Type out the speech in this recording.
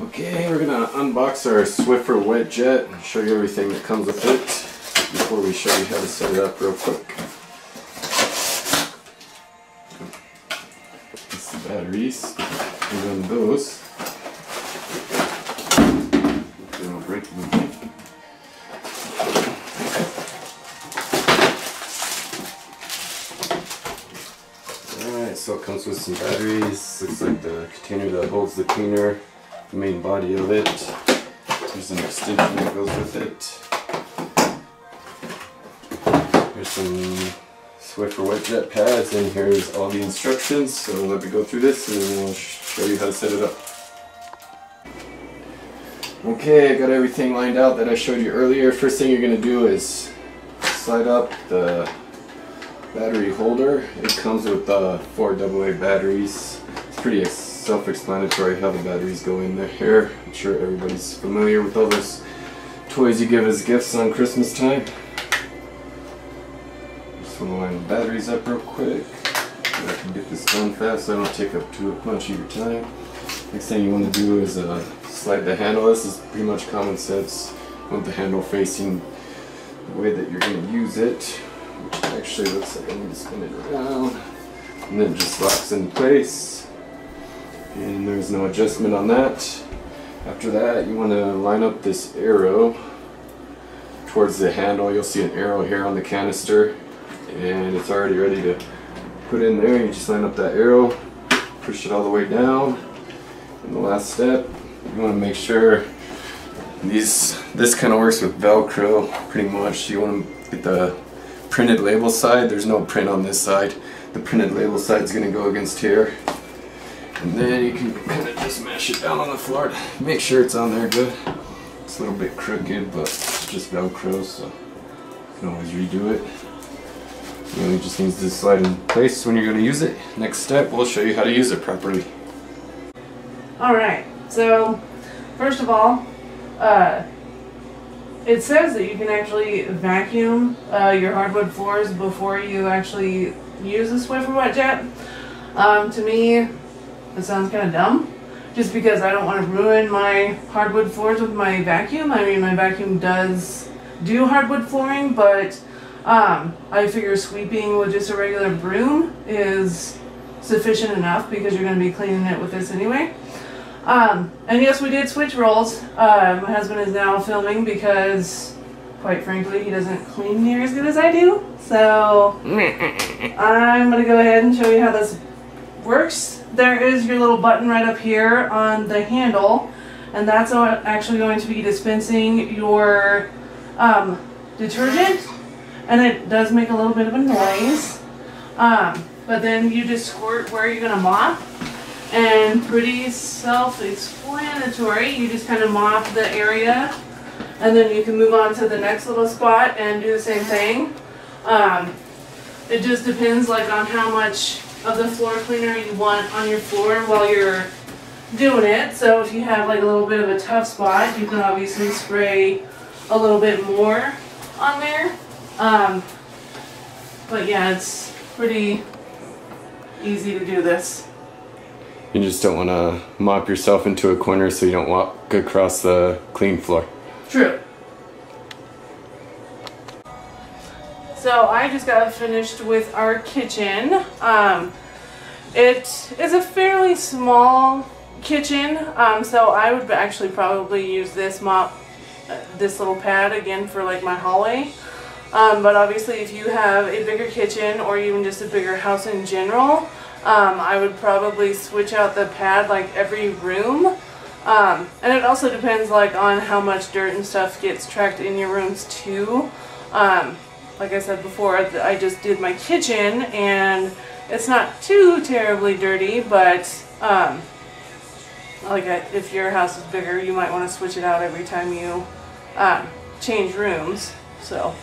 Okay, we're gonna unbox our Swiffer Wet Jet and show you everything that comes with it before we show you how to set it up real quick. This is the batteries, and then those. They don't break anything. Alright, so it comes with some batteries. Looks like the container that holds the cleaner. The main body of it. There's an extension that goes with it. Here's some Swiffer Wet Jet pads, and here's all the instructions. So let me go through this and then we'll show you how to set it up. Okay, I got everything lined out that I showed you earlier. First thing you're going to do is slide up the battery holder. It comes with 4 AA batteries. It's pretty self-explanatory how the batteries go in there. I'm sure everybody's familiar with all those toys you give as gifts on Christmas time. Just want to line the batteries up real quick. I can get this done fast so I don't take up too much of your time. Next thing you want to do is slide the handle. This is pretty much common sense. You want the handle facing the way that you're going to use it, which actually looks like I need to spin it around, and then it just locks in place. And there's no adjustment on that. After that, you want to line up this arrow towards the handle. You'll see an arrow here on the canister, and it's already ready to put in there. You just line up that arrow, push it all the way down. And the last step, you want to make sure this kind of works with Velcro pretty much. You want to get the printed label side. There's no print on this side. The printed label side is going to go against here. And then you can kind of just mash it down on the floor to make sure it's on there good. It's a little bit crooked, but it's just Velcro, so you can always redo it. It really just needs to slide in place when you're going to use it. Next step, we'll show you how to use it properly. Alright, so first of all, it says that you can actually vacuum your hardwood floors before you actually use the Swiffer Wet Jet. To me, it sounds kind of dumb, just because I don't want to ruin my hardwood floors with my vacuum. I mean, my vacuum does do hardwood flooring, but I figure sweeping with just a regular broom is sufficient enough because you're going to be cleaning it with this anyway. And yes, we did switch roles. My husband is now filming because, quite frankly, he doesn't clean near as good as I do. So I'm going to go ahead and show you how this works. There is your little button right up here on the handle, and that's actually going to be dispensing your detergent, and it does make a little bit of a noise. But then you just squirt where you're going to mop, and pretty self-explanatory. You just kind of mop the area, and then you can move on to the next little spot and do the same thing. It just depends like on how much of the floor cleaner you want on your floor while you're doing it. So if you have like a little bit of a tough spot, you can obviously spray a little bit more on there. But yeah, it's pretty easy to do this. You just don't want to mop yourself into a corner so you don't walk across the clean floor. True. So I just got finished with our kitchen. It is a fairly small kitchen, so I would actually probably use this this little pad again for like my hallway. But obviously if you have a bigger kitchen or even just a bigger house in general, I would probably switch out the pad like every room. And it also depends like on how much dirt and stuff gets tracked in your rooms too. Like I said before, I just did my kitchen and it's not too terribly dirty, but if your house is bigger, you might want to switch it out every time you change rooms. So